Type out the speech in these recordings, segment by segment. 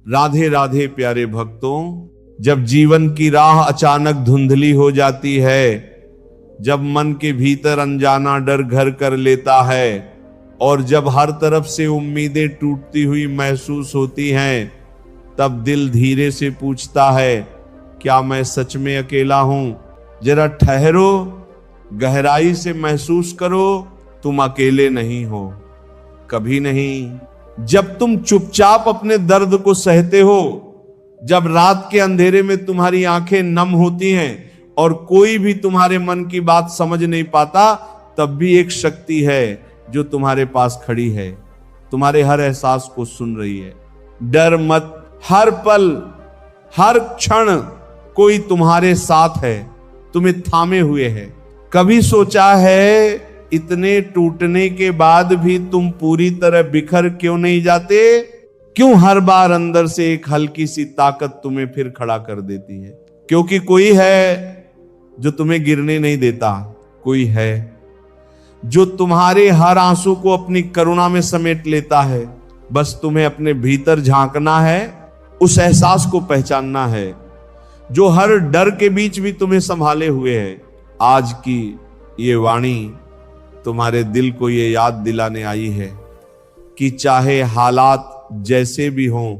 राधे राधे प्यारे भक्तों। जब जीवन की राह अचानक धुंधली हो जाती है, जब मन के भीतर अनजाना डर घर कर लेता है और जब हर तरफ से उम्मीदें टूटती हुई महसूस होती हैं, तब दिल धीरे से पूछता है, क्या मैं सच में अकेला हूं? जरा ठहरो, गहराई से महसूस करो, तुम अकेले नहीं हो, कभी नहीं। जब तुम चुपचाप अपने दर्द को सहते हो, जब रात के अंधेरे में तुम्हारी आंखें नम होती हैं और कोई भी तुम्हारे मन की बात समझ नहीं पाता, तब भी एक शक्ति है जो तुम्हारे पास खड़ी है, तुम्हारे हर एहसास को सुन रही है। डर मत, हर पल हर क्षण कोई तुम्हारे साथ है, तुम्हें थामे हुए है। कभी सोचा है इतने टूटने के बाद भी तुम पूरी तरह बिखर क्यों नहीं जाते? क्यों हर बार अंदर से एक हल्की सी ताकत तुम्हें फिर खड़ा कर देती है? क्योंकि कोई है जो तुम्हें गिरने नहीं देता, कोई है जो तुम्हारे हर आंसू को अपनी करुणा में समेट लेता है। बस तुम्हें अपने भीतर झांकना है, उस एहसास को पहचानना है जो हर डर के बीच भी तुम्हें संभाले हुए है। आज की ये वाणी तुम्हारे दिल को ये याद दिलाने आई है कि चाहे हालात जैसे भी हों,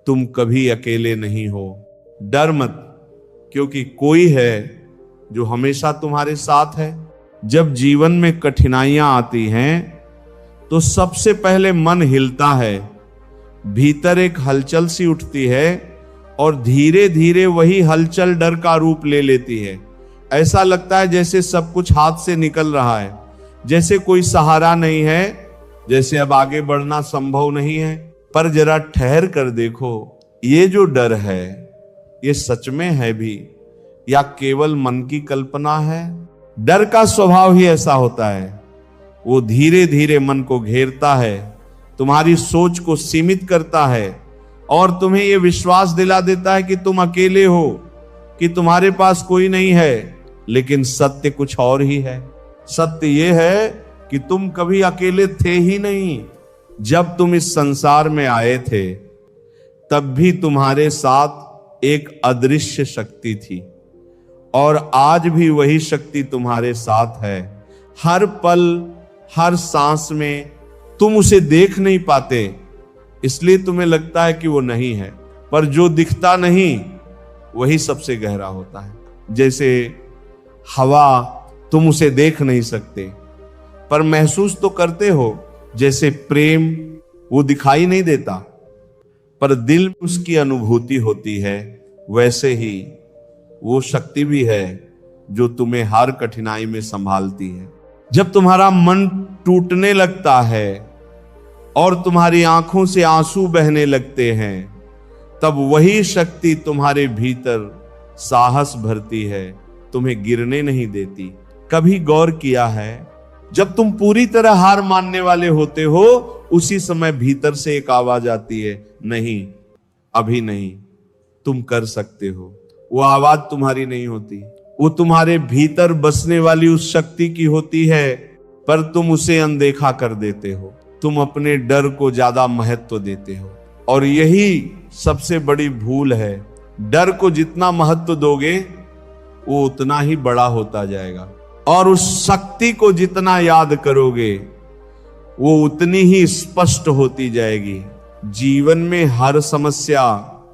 तुम कभी अकेले नहीं हो। डर मत, क्योंकि कोई है जो हमेशा तुम्हारे साथ है। जब जीवन में कठिनाइयां आती हैं तो सबसे पहले मन हिलता है, भीतर एक हलचल सी उठती है और धीरे धीरे वही हलचल डर का रूप ले लेती है। ऐसा लगता है जैसे सब कुछ हाथ से निकल रहा है, जैसे कोई सहारा नहीं है, जैसे अब आगे बढ़ना संभव नहीं है। पर जरा ठहर कर देखो, ये जो डर है ये सच में है भी या केवल मन की कल्पना है? डर का स्वभाव ही ऐसा होता है, वो धीरे धीरे मन को घेरता है, तुम्हारी सोच को सीमित करता है और तुम्हें ये विश्वास दिला देता है कि तुम अकेले हो, कि तुम्हारे पास कोई नहीं है। लेकिन सत्य कुछ और ही है। सत्य ये है कि तुम कभी अकेले थे ही नहीं। जब तुम इस संसार में आए थे, तब भी तुम्हारे साथ एक अदृश्य शक्ति थी और आज भी वही शक्ति तुम्हारे साथ है। हर पल हर सांस में तुम उसे देख नहीं पाते, इसलिए तुम्हें लगता है कि वो नहीं है, पर जो दिखता नहीं वही सबसे गहरा होता है। जैसे हवा, तुम उसे देख नहीं सकते पर महसूस तो करते हो। जैसे प्रेम, वो दिखाई नहीं देता पर दिल में उसकी अनुभूति होती है, वैसे ही वो शक्ति भी है जो तुम्हें हर कठिनाई में संभालती है। जब तुम्हारा मन टूटने लगता है और तुम्हारी आंखों से आंसू बहने लगते हैं, तब वही शक्ति तुम्हारे भीतर साहस भरती है, तुम्हें गिरने नहीं देती। कभी गौर किया है, जब तुम पूरी तरह हार मानने वाले होते हो, उसी समय भीतर से एक आवाज आती है, नहीं, अभी नहीं, तुम कर सकते हो। वो आवाज तुम्हारी नहीं होती, वो तुम्हारे भीतर बसने वाली उस शक्ति की होती है, पर तुम उसे अनदेखा कर देते हो। तुम अपने डर को ज्यादा महत्व देते हो और यही सबसे बड़ी भूल है। डर को जितना महत्व दोगे वो उतना ही बड़ा होता जाएगा और उस शक्ति को जितना याद करोगे वो उतनी ही स्पष्ट होती जाएगी। जीवन में हर समस्या,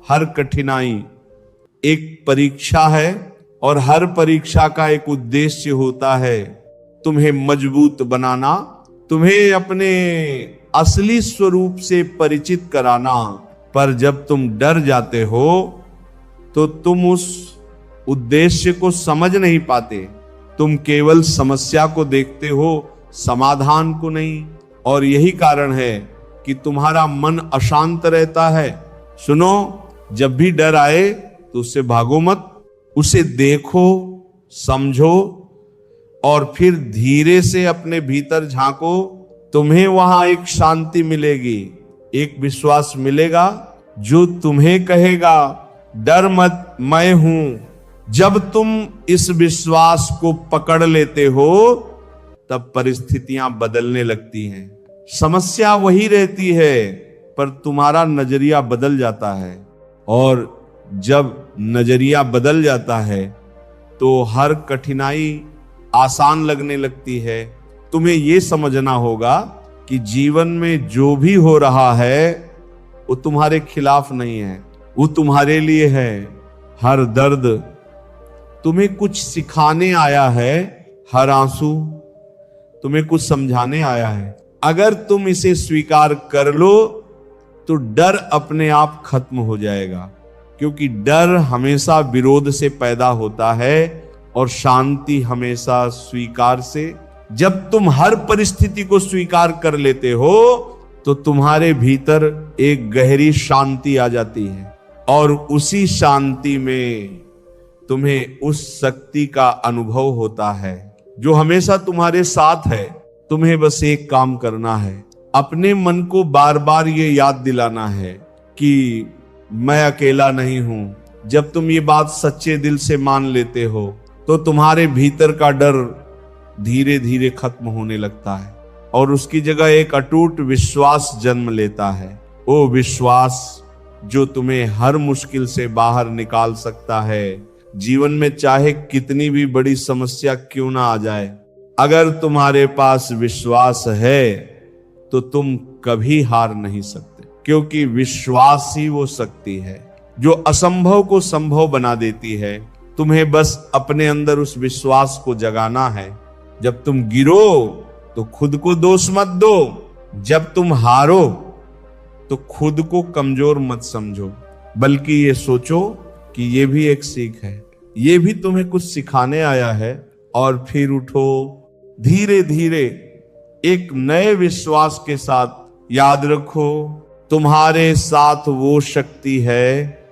हर कठिनाई एक परीक्षा है और हर परीक्षा का एक उद्देश्य होता है, तुम्हें मजबूत बनाना, तुम्हें अपने असली स्वरूप से परिचित कराना। पर जब तुम डर जाते हो तो तुम उस उद्देश्य को समझ नहीं पाते, तुम केवल समस्या को देखते हो, समाधान को नहीं। और यही कारण है कि तुम्हारा मन अशांत रहता है। सुनो, जब भी डर आए तो उससे भागो मत, उसे देखो, समझो और फिर धीरे से अपने भीतर झांको। तुम्हें वहां एक शांति मिलेगी, एक विश्वास मिलेगा जो तुम्हें कहेगा, डर मत, मैं हूं। जब तुम इस विश्वास को पकड़ लेते हो, तब परिस्थितियां बदलने लगती हैं। समस्या वही रहती है, पर तुम्हारा नजरिया बदल जाता है। और जब नजरिया बदल जाता है तो हर कठिनाई आसान लगने लगती है। तुम्हें यह समझना होगा कि जीवन में जो भी हो रहा है वो तुम्हारे खिलाफ नहीं है, वो तुम्हारे लिए है। हर दर्द तुम्हें कुछ सिखाने आया है, हर आंसू तुम्हें कुछ समझाने आया है। अगर तुम इसे स्वीकार कर लो तो डर अपने आप खत्म हो जाएगा, क्योंकि डर हमेशा विरोध से पैदा होता है और शांति हमेशा स्वीकार से। जब तुम हर परिस्थिति को स्वीकार कर लेते हो तो तुम्हारे भीतर एक गहरी शांति आ जाती है, और उसी शांति में तुम्हें उस शक्ति का अनुभव होता है जो हमेशा तुम्हारे साथ है। तुम्हें बस एक काम करना है, अपने मन को बार बार ये याद दिलाना है कि मैं अकेला नहीं हूं। जब तुम ये बात सच्चे दिल से मान लेते हो तो तुम्हारे भीतर का डर धीरे धीरे खत्म होने लगता है और उसकी जगह एक अटूट विश्वास जन्म लेता है। वो विश्वास जो तुम्हें हर मुश्किल से बाहर निकाल सकता है। जीवन में चाहे कितनी भी बड़ी समस्या क्यों ना आ जाए, अगर तुम्हारे पास विश्वास है तो तुम कभी हार नहीं सकते, क्योंकि विश्वास ही वो शक्ति है जो असंभव को संभव बना देती है। तुम्हें बस अपने अंदर उस विश्वास को जगाना है। जब तुम गिरो तो खुद को दोष मत दो, जब तुम हारो तो खुद को कमजोर मत समझो, बल्कि ये सोचो कि ये भी एक सीख है, ये भी तुम्हें कुछ सिखाने आया है। और फिर उठो धीरे धीरे एक नए विश्वास के साथ। याद रखो, तुम्हारे साथ वो शक्ति है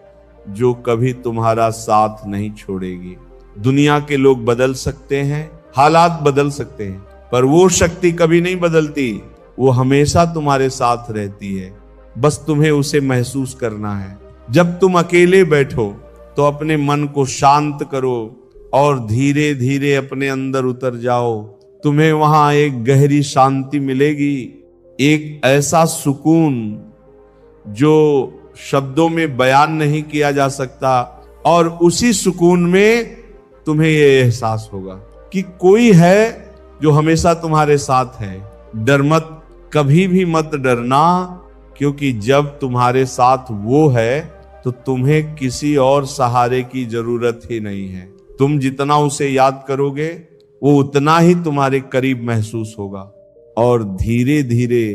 जो कभी तुम्हारा साथ नहीं छोड़ेगी। दुनिया के लोग बदल सकते हैं, हालात बदल सकते हैं, पर वो शक्ति कभी नहीं बदलती। वो हमेशा तुम्हारे साथ रहती है, बस तुम्हें उसे महसूस करना है। जब तुम अकेले बैठो तो अपने मन को शांत करो और धीरे धीरे अपने अंदर उतर जाओ। तुम्हें वहां एक गहरी शांति मिलेगी, एक ऐसा सुकून जो शब्दों में बयान नहीं किया जा सकता। और उसी सुकून में तुम्हें यह एहसास होगा कि कोई है जो हमेशा तुम्हारे साथ है। डर मत, कभी भी मत डरना, क्योंकि जब तुम्हारे साथ वो है तो तुम्हें किसी और सहारे की जरूरत ही नहीं है। तुम जितना उसे याद करोगे वो उतना ही तुम्हारे करीब महसूस होगा, और धीरे धीरे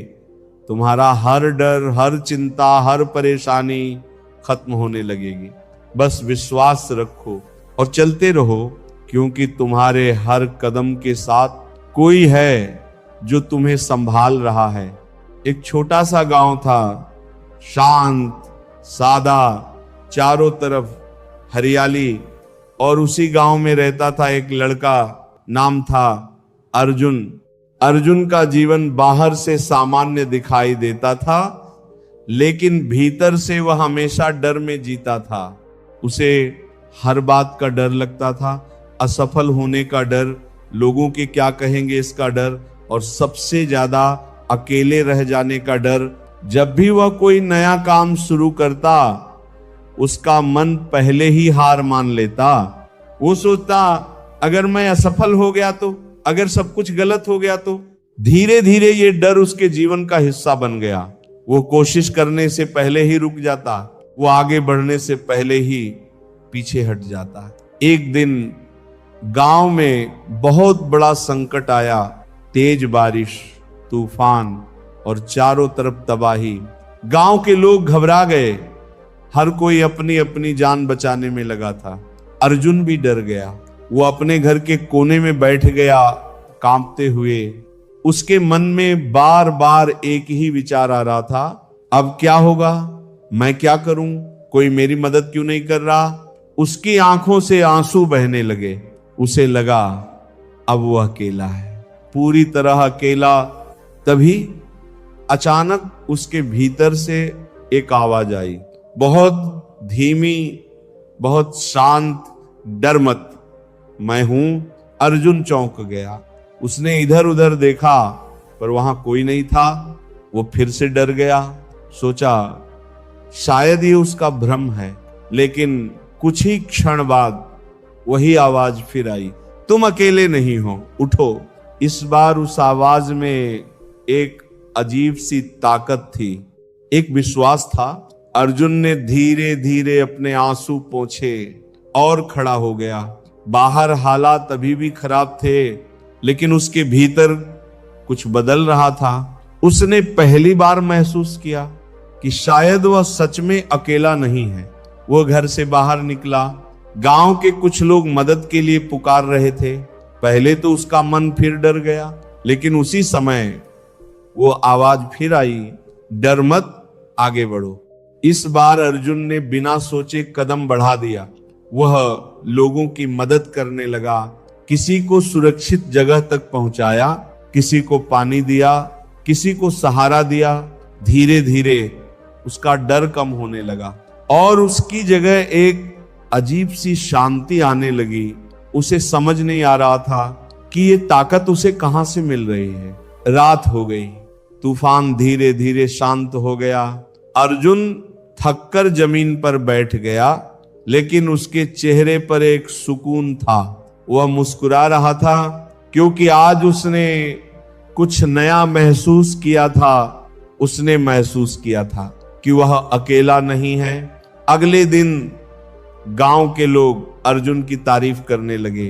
तुम्हारा हर डर, हर चिंता, हर परेशानी खत्म होने लगेगी। बस विश्वास रखो और चलते रहो, क्योंकि तुम्हारे हर कदम के साथ कोई है जो तुम्हें संभाल रहा है। एक छोटा सा गांव था, शांत, सादा, चारों तरफ हरियाली, और उसी गांव में रहता था एक लड़का, नाम था अर्जुन। अर्जुन का जीवन बाहर से सामान्य दिखाई देता था, लेकिन भीतर से वह हमेशा डर में जीता था। उसे हर बात का डर लगता था, असफल होने का डर, लोगों के क्या कहेंगे इसका डर, और सबसे ज्यादा अकेले रह जाने का डर। जब भी वह कोई नया काम शुरू करता उसका मन पहले ही हार मान लेता। वो सोचता अगर मैं असफल हो गया तो, अगर सब कुछ गलत हो गया तो। धीरे धीरे ये डर उसके जीवन का हिस्सा बन गया। वो कोशिश करने से पहले ही रुक जाता, वो आगे बढ़ने से पहले ही पीछे हट जाता। एक दिन गांव में बहुत बड़ा संकट आया, तेज बारिश, तूफान और चारों तरफ तबाही। गांव के लोग घबरा गए, हर कोई अपनी अपनी जान बचाने में लगा था। अर्जुन भी डर गया, वो अपने घर के कोने में बैठ गया कांपते हुए। उसके मन में बार बार एक ही विचार आ रहा था, अब क्या होगा, मैं क्या करूं, कोई मेरी मदद क्यों नहीं कर रहा। उसकी आंखों से आंसू बहने लगे। उसे लगा अब वो अकेला है, पूरी तरह अकेला। तभी अचानक उसके भीतर से एक आवाज आई, बहुत धीमी, बहुत शांत, डर मत, मैं हूं। अर्जुन चौंक गया। उसने इधर उधर देखा पर वहां कोई नहीं था। वो फिर से डर गया। सोचा शायद ये उसका भ्रम है, लेकिन कुछ ही क्षण बाद वही आवाज फिर आई, तुम अकेले नहीं हो, उठो। इस बार उस आवाज में एक अजीब सी ताकत थी, एक विश्वास था। अर्जुन ने धीरे धीरे अपने आंसू पोंछे और खड़ा हो गया। बाहर हालात अभी भी खराब थे, लेकिन उसके भीतर कुछ बदल रहा था। उसने पहली बार महसूस किया कि शायद वह सच में अकेला नहीं है। वो घर से बाहर निकला। गांव के कुछ लोग मदद के लिए पुकार रहे थे। पहले तो उसका मन फिर डर गया, लेकिन उसी समय वो आवाज फिर आई, डर मत, आगे बढ़ो। इस बार अर्जुन ने बिना सोचे कदम बढ़ा दिया। वह लोगों की मदद करने लगा, किसी को सुरक्षित जगह तक पहुंचाया, किसी को पानी दिया, किसी को सहारा दिया। धीरे धीरे उसका डर कम होने लगा और उसकी जगह एक अजीब सी शांति आने लगी। उसे समझ नहीं आ रहा था कि ये ताकत उसे कहां से मिल रही है। रात हो गई, तूफान धीरे धीरे शांत हो गया। अर्जुन थककर जमीन पर बैठ गया, लेकिन उसके चेहरे पर एक सुकून था। वह मुस्कुरा रहा था, क्योंकि आज उसने कुछ नया महसूस किया था। उसने महसूस किया था कि वह अकेला नहीं है। अगले दिन गांव के लोग अर्जुन की तारीफ करने लगे,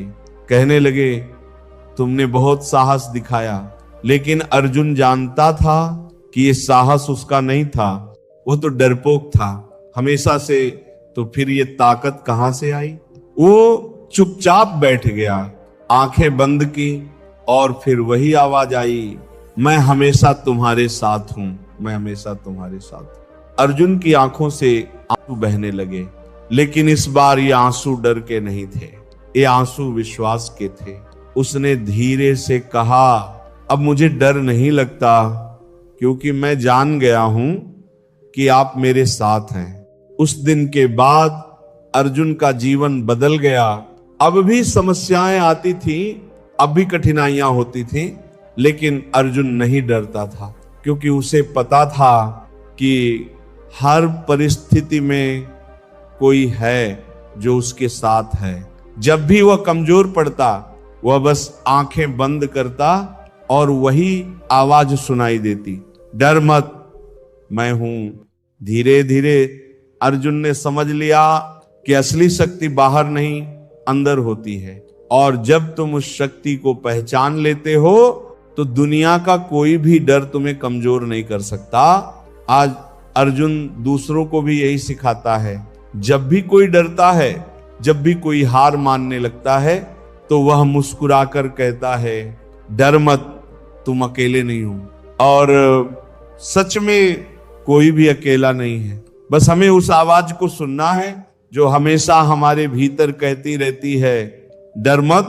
कहने लगे, तुमने बहुत साहस दिखाया। लेकिन अर्जुन जानता था कि यह साहस उसका नहीं था, वो तो डरपोक था हमेशा से। तो फिर ये ताकत कहां से आई? वो चुपचाप बैठ गया, आंखें बंद की, और फिर वही आवाज आई, मैं हमेशा तुम्हारे साथ हूं, मैं हमेशा तुम्हारे साथ। अर्जुन की आंखों से आंसू बहने लगे, लेकिन इस बार ये आंसू डर के नहीं थे, ये आंसू विश्वास के थे। उसने धीरे से कहा, अब मुझे डर नहीं लगता, क्योंकि मैं जान गया हूं कि आप मेरे साथ हैं। उस दिन के बाद अर्जुन का जीवन बदल गया। अब भी समस्याएं आती थी, अब भी कठिनाइयां होती थी, लेकिन अर्जुन नहीं डरता था, क्योंकि उसे पता था कि हर परिस्थिति में कोई है जो उसके साथ है। जब भी वह कमजोर पड़ता, वह बस आंखें बंद करता और वही आवाज सुनाई देती, डर मत, मैं हूं। धीरे धीरे अर्जुन ने समझ लिया कि असली शक्ति बाहर नहीं, अंदर होती है। और जब तुम उस शक्ति को पहचान लेते हो, तो दुनिया का कोई भी डर तुम्हें कमजोर नहीं कर सकता। आज अर्जुन दूसरों को भी यही सिखाता है। जब भी कोई डरता है, जब भी कोई हार मानने लगता है, तो वह मुस्कुराकर कहता है, डर मत, तुम अकेले नहीं हो। और सच में कोई भी अकेला नहीं है। बस हमें उस आवाज को सुनना है जो हमेशा हमारे भीतर कहती रहती है, डर मत,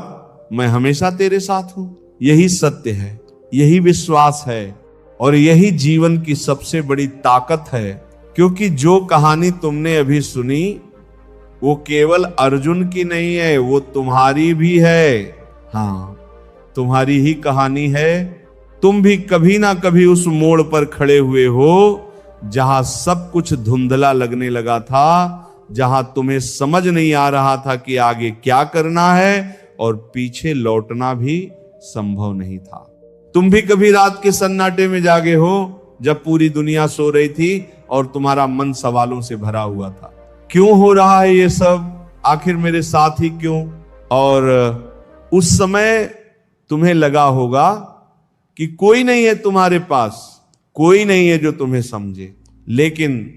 मैं हमेशा तेरे साथ हूं। यही सत्य है, यही विश्वास है, और यही जीवन की सबसे बड़ी ताकत है। क्योंकि जो कहानी तुमने अभी सुनी, वो केवल अर्जुन की नहीं है, वो तुम्हारी भी है। हाँ, तुम्हारी ही कहानी है। तुम भी कभी ना कभी उस मोड़ पर खड़े हुए हो, जहां सब कुछ धुंधला लगने लगा था, जहां तुम्हें समझ नहीं आ रहा था कि आगे क्या करना है, और पीछे लौटना भी संभव नहीं था। तुम भी कभी रात के सन्नाटे में जागे हो, जब पूरी दुनिया सो रही थी और तुम्हारा मन सवालों से भरा हुआ था। क्यों हो रहा है ये सब? आखिर मेरे साथ ही क्यों? और उस समय तुम्हें लगा होगा कि कोई नहीं है तुम्हारे पास, कोई नहीं है जो तुम्हें समझे। लेकिन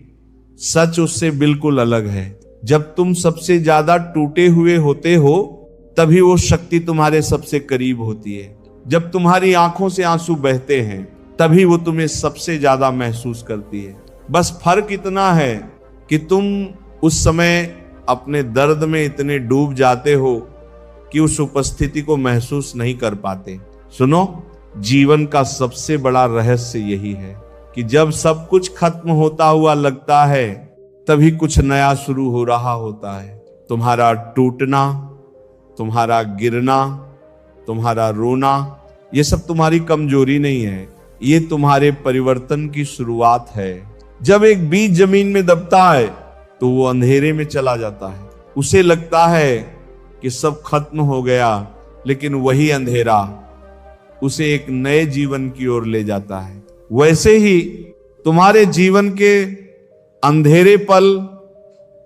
सच उससे बिल्कुल अलग है। जब तुम सबसे ज्यादा टूटे हुए होते हो, तभी वो शक्ति तुम्हारे सबसे करीब होती है। जब तुम्हारी आंखों से आंसू बहते हैं, तभी वो तुम्हें सबसे ज्यादा महसूस करती है। बस फर्क इतना है कि तुम उस समय अपने दर्द में इतने डूब जाते हो कि उस उपस्थिति को महसूस नहीं कर पाते। सुनो, जीवन का सबसे बड़ा रहस्य यही है कि जब सब कुछ खत्म होता हुआ लगता है, तभी कुछ नया शुरू हो रहा होता है। तुम्हारा टूटना, तुम्हारा गिरना, तुम्हारा रोना, ये सब तुम्हारी कमजोरी नहीं है, ये तुम्हारे परिवर्तन की शुरुआत है। जब एक बीज जमीन में दबता है तो वो अंधेरे में चला जाता है। उसे लगता है कि सब खत्म हो गया, लेकिन वही अंधेरा उसे एक नए जीवन की ओर ले जाता है। वैसे ही तुम्हारे जीवन के अंधेरे पल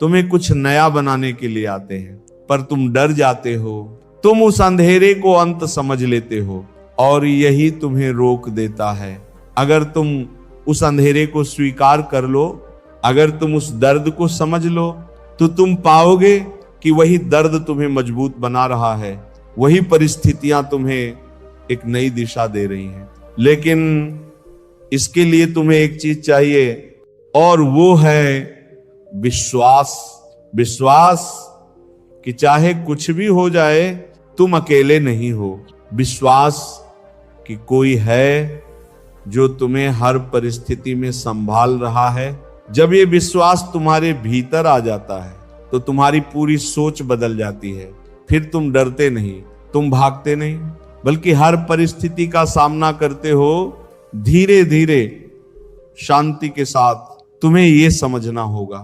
तुम्हें कुछ नया बनाने के लिए आते हैं, पर तुम डर जाते हो। तुम उस अंधेरे को अंत समझ लेते हो और यही तुम्हें रोक देता है। अगर तुम उस अंधेरे को स्वीकार कर लो, अगर तुम उस दर्द को समझ लो, तो तुम पाओगे कि वही दर्द तुम्हें मजबूत बना रहा है, वही परिस्थितियां तुम्हें एक नई दिशा दे रही हैं। लेकिन इसके लिए तुम्हें एक चीज चाहिए, और वो है विश्वास। विश्वास कि चाहे कुछ भी हो जाए तुम अकेले नहीं हो। विश्वास कि कोई है जो तुम्हें हर परिस्थिति में संभाल रहा है। जब ये विश्वास तुम्हारे भीतर आ जाता है तो तुम्हारी पूरी सोच बदल जाती है। फिर तुम डरते नहीं, तुम भागते नहीं, बल्कि हर परिस्थिति का सामना करते हो धीरे धीरे शांति के साथ। तुम्हें यह समझना होगा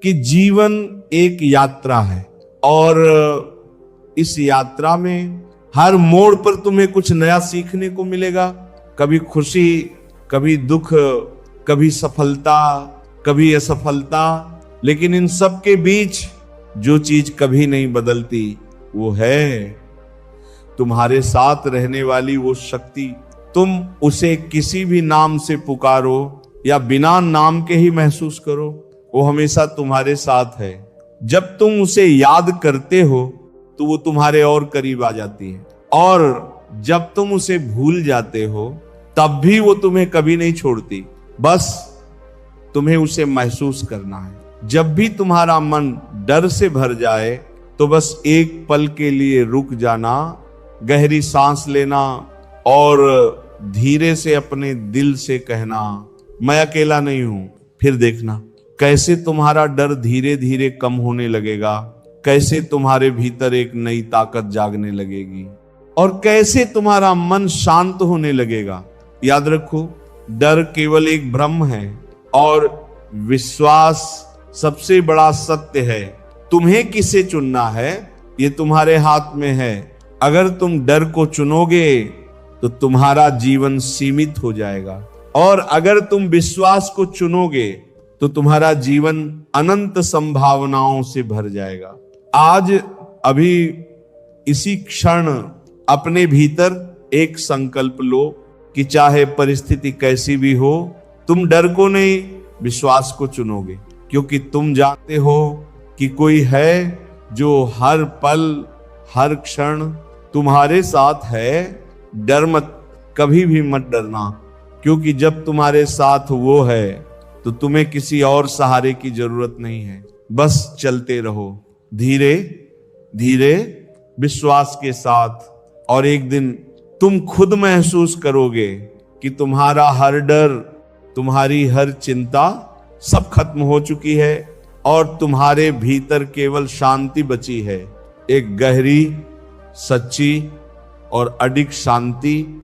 कि जीवन एक यात्रा है, और इस यात्रा में हर मोड़ पर तुम्हें कुछ नया सीखने को मिलेगा। कभी खुशी, कभी दुख, कभी सफलता, कभी असफलता, लेकिन इन सब के बीच जो चीज कभी नहीं बदलती वो है तुम्हारे साथ रहने वाली वो शक्ति। तुम उसे किसी भी नाम से पुकारो या बिना नाम के ही महसूस करो, वो हमेशा तुम्हारे साथ है। जब तुम उसे याद करते हो तो वो तुम्हारे और करीब आ जाती है, और जब तुम उसे भूल जाते हो तब भी वो तुम्हें कभी नहीं छोड़ती। बस तुम्हें उसे महसूस करना है। जब भी तुम्हारा मन डर से भर जाए तो बस एक पल के लिए रुक जाना, गहरी सांस लेना और धीरे से अपने दिल से कहना, मैं अकेला नहीं हूं। फिर देखना कैसे तुम्हारा डर धीरे धीरे कम होने लगेगा, कैसे तुम्हारे भीतर एक नई ताकत जागने लगेगी और कैसे तुम्हारा मन शांत होने लगेगा। याद रखो, डर केवल एक भ्रम है और विश्वास सबसे बड़ा सत्य है। तुम्हें किसे चुनना है ये तुम्हारे हाथ में है। अगर तुम डर को चुनोगे तो तुम्हारा जीवन सीमित हो जाएगा, और अगर तुम विश्वास को चुनोगे तो तुम्हारा जीवन अनंत संभावनाओं से भर जाएगा। आज अभी इसी क्षण अपने भीतर एक संकल्प लो कि चाहे परिस्थिति कैसी भी हो, तुम डर को नहीं विश्वास को चुनोगे, क्योंकि तुम जानते हो कि कोई है जो हर पल हर क्षण तुम्हारे साथ है। डर मत, कभी भी मत डरना, क्योंकि जब तुम्हारे साथ वो है तो तुम्हें किसी और सहारे की जरूरत नहीं है। बस चलते रहो धीरे धीरे विश्वास के साथ, और एक दिन तुम खुद महसूस करोगे कि तुम्हारा हर डर, तुम्हारी हर चिंता सब खत्म हो चुकी है और तुम्हारे भीतर केवल शांति बची है। एक गहरी, सच्ची और अडिग शांति